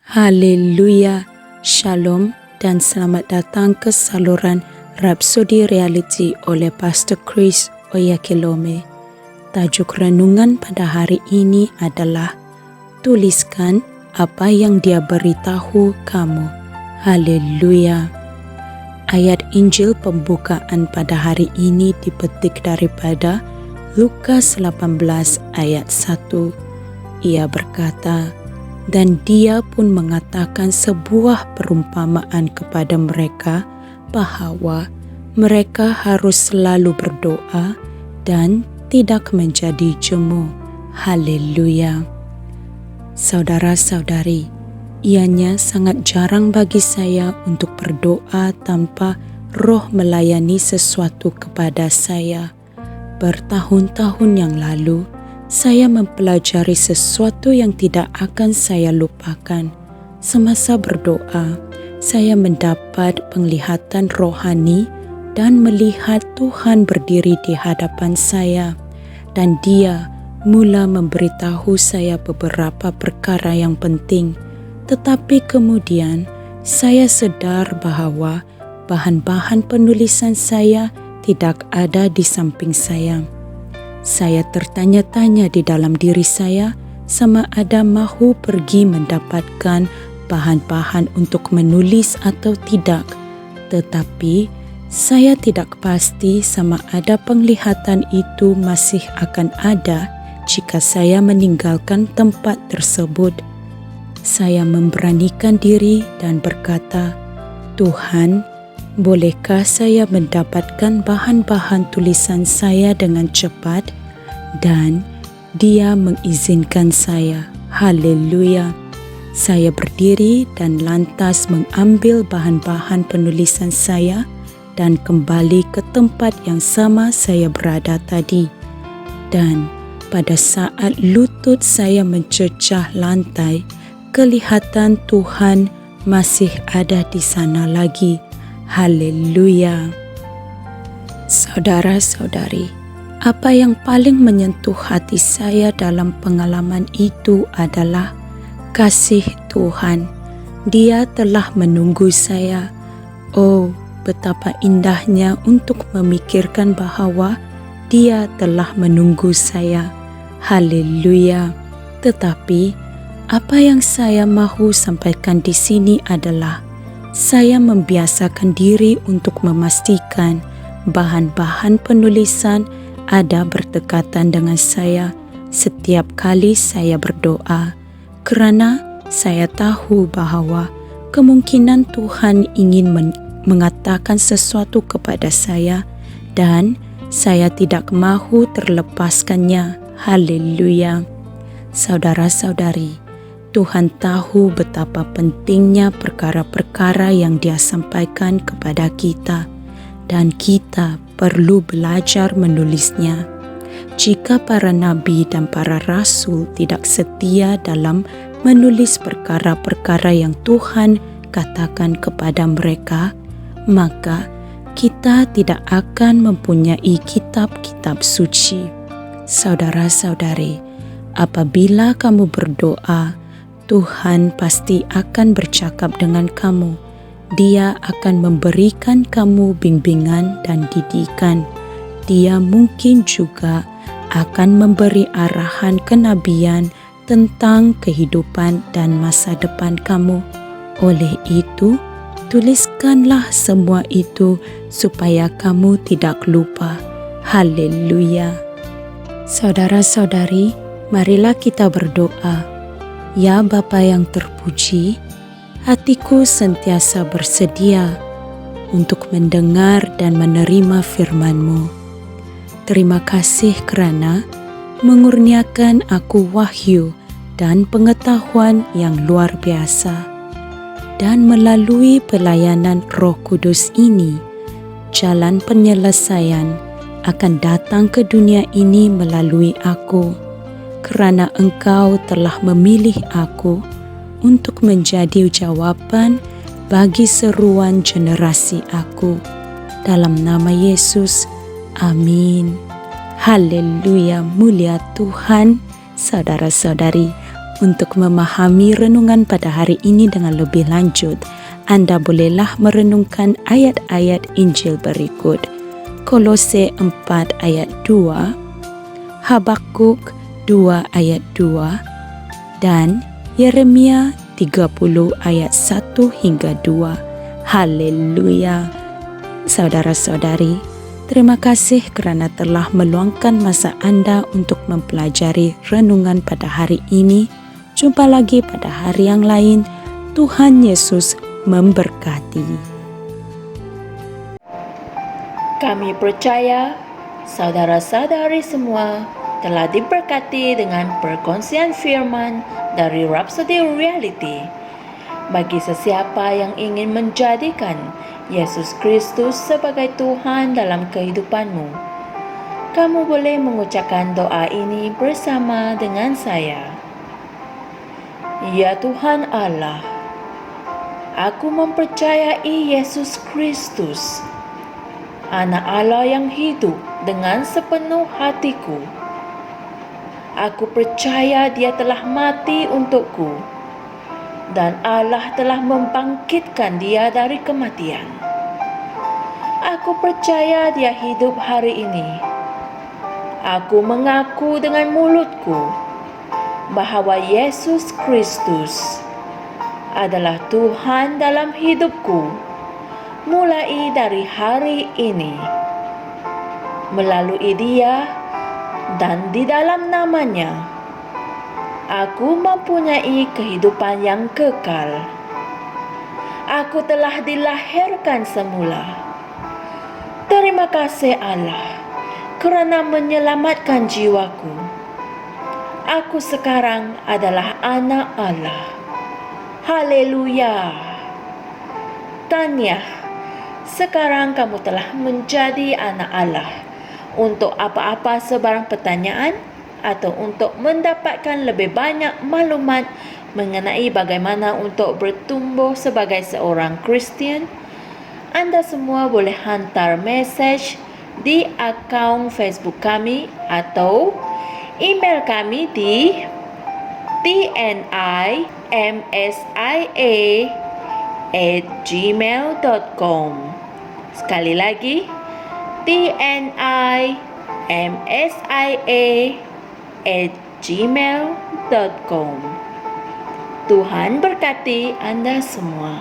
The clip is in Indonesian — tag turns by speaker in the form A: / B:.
A: Haleluya, Shalom dan selamat datang ke saluran Rhapsody Reality oleh Pastor Chris Oyakhilome. Tajuk renungan pada hari ini adalah tuliskan apa yang Dia beritahu kamu. Haleluya. Ayat Injil pembukaan pada hari ini dipetik daripada Lukas 18 ayat 1. Ia berkata, dan dia pun mengatakan sebuah perumpamaan kepada mereka bahwa mereka harus selalu berdoa dan tidak menjadi jemu. Haleluya. Saudara-saudari, ianya sangat jarang bagi saya untuk berdoa tanpa Roh melayani sesuatu kepada saya. Bertahun-tahun yang lalu, saya mempelajari sesuatu yang tidak akan saya lupakan. Semasa berdoa, saya mendapat penglihatan rohani dan melihat Tuhan berdiri di hadapan saya. Dan Dia mula memberitahu saya beberapa perkara yang penting. Tetapi kemudian saya sadar bahwa bahan-bahan penulisan saya tidak ada di samping saya. Saya tertanya-tanya di dalam diri saya sama ada mahu pergi mendapatkan bahan-bahan untuk menulis atau tidak. Tetapi saya tidak pasti sama ada penglihatan itu masih akan ada jika saya meninggalkan tempat tersebut. Saya memberanikan diri dan berkata, Tuhan, bolehkah saya mendapatkan bahan-bahan tulisan saya dengan cepat? Dan Dia mengizinkan saya. Haleluya. Saya berdiri dan lantas mengambil bahan-bahan penulisan saya dan kembali ke tempat yang sama saya berada tadi. Dan pada saat lutut saya mencecah lantai, kelihatan Tuhan masih ada di sana lagi. Haleluya. Saudara-saudari, apa yang paling menyentuh hati saya dalam pengalaman itu adalah kasih Tuhan. Dia telah menunggu saya. Oh, betapa indahnya untuk memikirkan bahwa Dia telah menunggu saya. Haleluya. Tetapi apa yang saya mahu sampaikan di sini adalah saya membiasakan diri untuk memastikan bahan-bahan penulisan ada berdekatan dengan saya setiap kali saya berdoa, kerana saya tahu bahwa kemungkinan Tuhan ingin mengatakan sesuatu kepada saya dan saya tidak mahu terlepaskannya. Haleluya. Saudara-saudari, Tuhan tahu betapa pentingnya perkara-perkara yang Dia sampaikan kepada kita, dan kita perlu belajar menulisnya. Jika para nabi dan para rasul tidak setia dalam menulis perkara-perkara yang Tuhan katakan kepada mereka, maka kita tidak akan mempunyai kitab-kitab suci. Saudara-saudari, apabila kamu berdoa, Tuhan pasti akan bercakap dengan kamu. Dia akan memberikan kamu bimbingan dan didikan. Dia mungkin juga akan memberi arahan kenabian tentang kehidupan dan masa depan kamu. Oleh itu, tuliskanlah semua itu supaya kamu tidak lupa. Haleluya. Saudara-saudari, marilah kita berdoa. Ya Bapa yang terpuji, hatiku sentiasa bersedia untuk mendengar dan menerima firman-Mu. Terima kasih kerana mengurniakan aku wahyu dan pengetahuan yang luar biasa. Dan melalui pelayanan Roh Kudus ini, jalan penyelesaian akan datang ke dunia ini melalui aku, kerana Engkau telah memilih aku untuk menjadi jawaban bagi seruan generasi aku. Dalam nama Yesus, amin. Haleluya, mulia Tuhan. Saudara-saudari, untuk memahami renungan pada hari ini dengan lebih lanjut, Anda bolehlah merenungkan ayat-ayat Injil berikut. Kolose 4 ayat 2, Habakuk 2 ayat 2, dan Yeremia 30 ayat 1 hingga 2. Haleluya! Saudara-saudari, terima kasih kerana telah meluangkan masa Anda untuk mempelajari renungan pada hari ini. Jumpa lagi pada hari yang lain. Tuhan Yesus memberkati.
B: Kami percaya saudara-saudari semua telah diberkati dengan perkongsian firman dari Rhapsody Reality. Bagi sesiapa yang ingin menjadikan Yesus Kristus sebagai Tuhan dalam kehidupanmu, kamu boleh mengucapkan doa ini bersama dengan saya. Ya Tuhan Allah, aku mempercayai Yesus Kristus, Anak Allah yang hidup dengan sepenuh hatiku. Aku percaya Dia telah mati untukku, dan Allah telah membangkitkan Dia dari kematian. Aku percaya Dia hidup hari ini. Aku mengaku dengan mulutku bahawa Yesus Kristus adalah Tuhan dalam hidupku mulai dari hari ini. Melalui Dia dan di dalam nama-Nya, aku mempunyai kehidupan yang kekal. Aku telah dilahirkan semula. Terima kasih Allah kerana menyelamatkan jiwaku. Aku sekarang adalah anak Allah. Haleluya! Tahniah, sekarang kamu telah menjadi anak Allah. Untuk apa-apa sebarang pertanyaan atau untuk mendapatkan lebih banyak maklumat mengenai bagaimana untuk bertumbuh sebagai seorang Kristian, Anda semua boleh hantar mesej di akaun Facebook kami atau email kami di tnimsia@gmail.com. Sekali lagi, tnimsia@gmail.com. Tuhan berkati Anda semua.